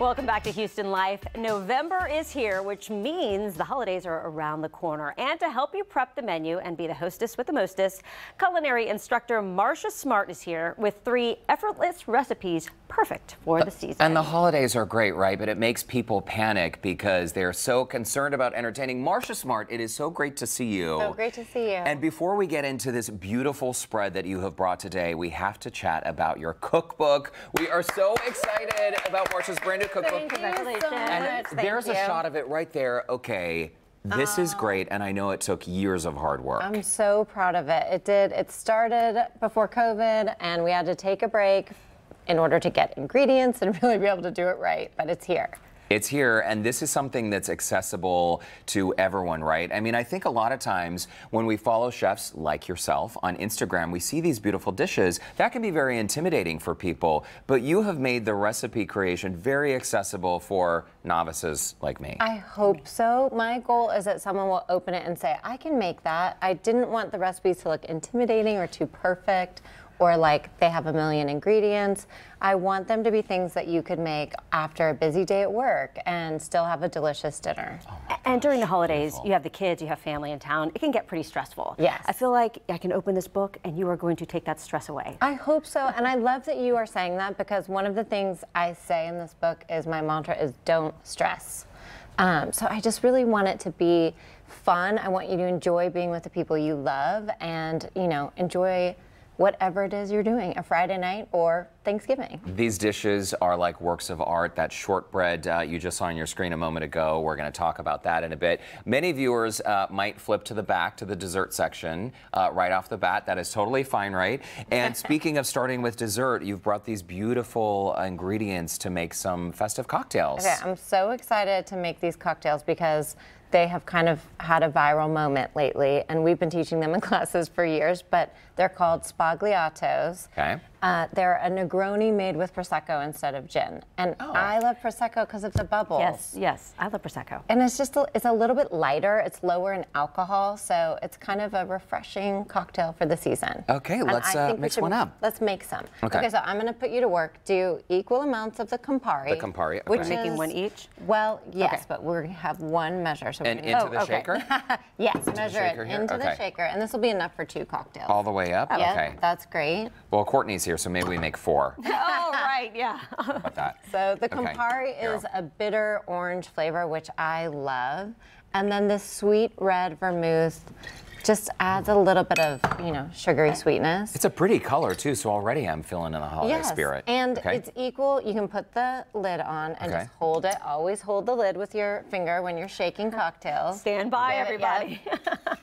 Welcome back to Houston Life. November is here, which means the holidays are around the corner. And to help you prep the menu and be the hostess with the mostest, culinary instructor Marcia Smart is here with 3 effortless recipes perfect for the season. And the holidays are great, right? But it makes people panic because they're so concerned about entertaining. Marcia Smart, it is so great to see you. So great to see you. And before we get into this beautiful spread that you have brought today, we have to chat about your cookbook. We are so excited about Marcia's brand new cookbook. Congratulations. So and there's a shot of it right there. Okay, this is great, and I know it took years of hard work. I'm so proud of it. It did. It started before COVID, and we had to take a break in order to get ingredients and really be able to do it right, but it's here. It's here, and this is something that's accessible to everyone, right? I mean, I think a lot of times when we follow chefs like yourself on Instagram, we see these beautiful dishes. That can be very intimidating for people, but you have made the recipe creation very accessible for novices like me. I hope so. My goal is that someone will open it and say, I can make that. I didn't want the recipes to look intimidating or too perfect, or like they have a million ingredients. I want them to be things that you could make after a busy day at work and still have a delicious dinner. Oh and during the holidays, you have the kids, you have family in town. It can get pretty stressful. Yes. I feel like I can open this book and you are going to take that stress away. I hope so, and I love that you are saying that, because one of the things I say in this book is my mantra is don't stress. So I just really want it to be fun. I want you to enjoy being with the people you love and, you know, enjoy whatever it is you're doing, a Friday night or Thanksgiving. These dishes are like works of art. That shortbread you just saw on your screen a moment ago, we're going to talk about that in a bit. Many viewers might flip to the back to the dessert section right off the bat. That is totally fine, right? And speaking of starting with dessert, you've brought these beautiful ingredients to make some festive cocktails. Okay, I'm so excited to make these cocktails because they have kind of had a viral moment lately, and we've been teaching them in classes for years, but they're called spagliatos. Okay. They're a Negroni made with Prosecco instead of gin. And I love Prosecco because of the bubbles. Yes, yes, I love Prosecco. And it's just, it's a little bit lighter. It's lower in alcohol, so it's kind of a refreshing cocktail for the season. Okay, let's mix one up. Let's make some. Okay, so I'm going to put you to work. Do equal amounts of the Campari. The Campari, okay. Which We're making is, one each? Well, yes, but we're going to have one measure. So and into the shaker? Yes, measure it into the shaker, and this will be enough for 2 cocktails. All the way up? Yeah, okay. That's great. Well, Courtney's here, so maybe we make 4. Oh, right, yeah. How about that? So the Campari is a bitter orange flavor, which I love. And then this sweet red vermouth just adds a little bit of, you know, sugary sweetness. It's a pretty color, too, so already I'm feeling in the holiday spirit. And it's equal. You can put the lid on and just hold it. Always hold the lid with your finger when you're shaking cocktails. Stand by, everybody.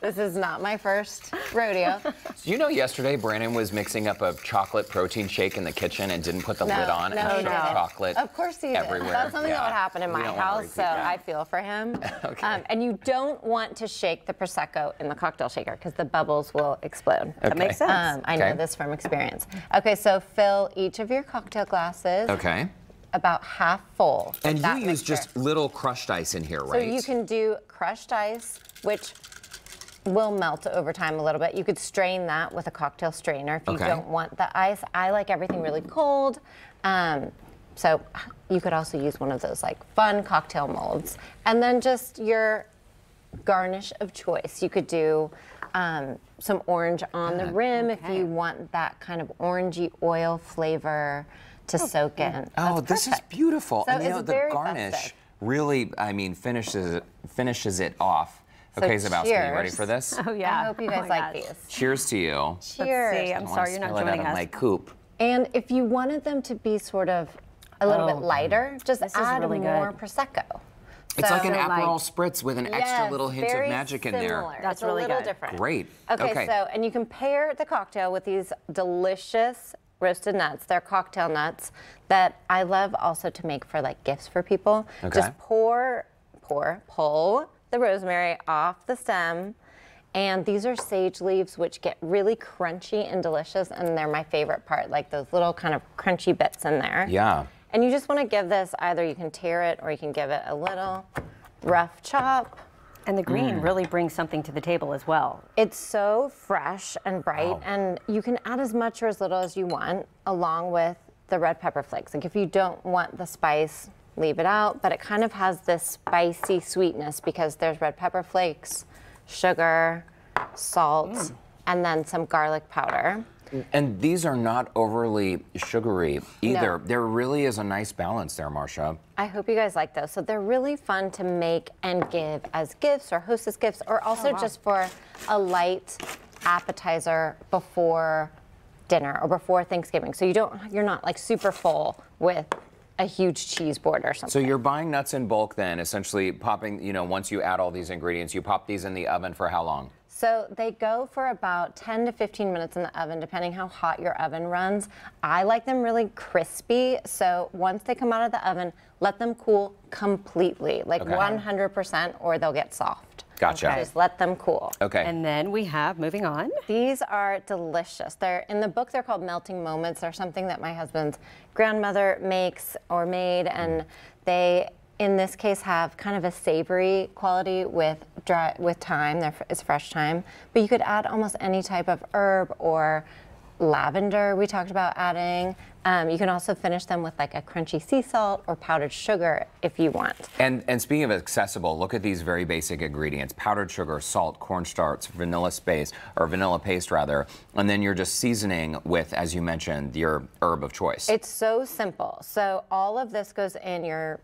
This is not my first rodeo. So you know, yesterday Brandon was mixing up a chocolate protein shake in the kitchen and didn't put the lid on and chocolate Of course he did. everywhere. That's something that would happen in my house, so I feel for him. And you don't want to shake the Prosecco in the cocktail shaker because the bubbles will explode. That makes sense. I know this from experience. Okay, so fill each of your cocktail glasses. Okay. About half full. And you use just little crushed ice in here, right? So you can do crushed ice, which will melt over time a little bit. You could strain that with a cocktail strainer if you don't want the ice. I like everything really cold. So you could also use one of those like fun cocktail molds. And then just your garnish of choice. You could do some orange on the rim if you want that kind of orangey oil flavor to soak in. Oh, this is beautiful. So and you know, the garnish really, I mean, finishes it off. So okay, Zabowski, you ready cheers. for this? Oh, yeah. I hope you guys like these. Cheers to you. Cheers. Let's see. I'm sorry you're not joining us. Out of my coupe. And if you wanted them to be sort of a little bit lighter, just add really more good. Prosecco. It's like an So Aperol spritz with an extra little hint of magic in there. That's it's really a little good. different. Great. Okay, so, and you can pair the cocktail with these delicious roasted nuts. They're cocktail nuts that I love also to make for like gifts for people. Just pull the rosemary off the stem. And these are sage leaves, which get really crunchy and delicious, and they're my favorite part, like those little kind of crunchy bits in there. Yeah. And you just want to give this, either you can tear it or you can give it a little rough chop. And the green really brings something to the table as well. It's so fresh and bright, and you can add as much or as little as you want, along with the red pepper flakes. Like if you don't want the spice, leave it out, but it kind of has this spicy sweetness because there's red pepper flakes, sugar, salt, and then some garlic powder. And these are not overly sugary either. No. There really is a nice balance there, Marcia. I hope you guys like those. So they're really fun to make and give as gifts or hostess gifts, or also just for a light appetizer before dinner or before Thanksgiving. So you're not like super full with a huge cheese board or something. So you're buying nuts in bulk then, essentially popping, once you add all these ingredients, you pop these in the oven for how long? So they go for about 10 to 15 minutes in the oven, depending how hot your oven runs. I like them really crispy, so once they come out of the oven, let them cool completely, like 100%, or they'll get soft. Gotcha. Just let them cool. Okay. And then we have, moving on. These are delicious. In the book, they're called melting moments. They're something that my husband's grandmother makes or made, and they, in this case, have kind of a savory quality with thyme. It's fresh thyme, but you could add almost any type of herb or lavender we talked about adding. You can also finish them with like a crunchy sea salt or powdered sugar if you want. And speaking of accessible, look at these very basic ingredients: powdered sugar, salt, cornstarch, vanilla paste rather, and then you're just seasoning with, as you mentioned, your herb of choice. It's so simple. So all of this goes in your,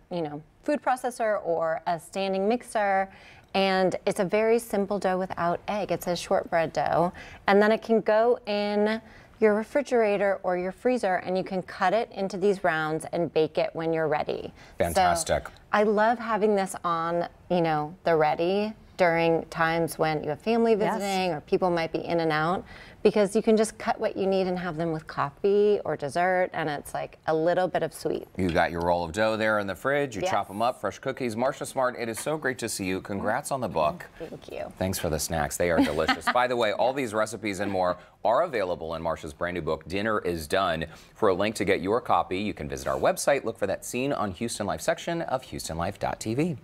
food processor or a standing mixer. And it's a very simple dough without egg. It's a shortbread dough. And then it can go in your refrigerator or your freezer, and you can cut it into these rounds and bake it when you're ready. Fantastic. So I love having this on, the ready during times when you have family visiting or people might be in and out, because you can just cut what you need and have them with coffee or dessert, and it's like a little bit of sweet. You got your roll of dough there in the fridge. You chop them up, fresh cookies. Marcia Smart, it is so great to see you. Congrats on the book. Thank you. Thanks for the snacks. They are delicious. By the way, all these recipes and more are available in Marcia's brand new book, Dinner is Done. For a link to get your copy, you can visit our website. Look for that Scene on Houston Life section of HoustonLife.tv.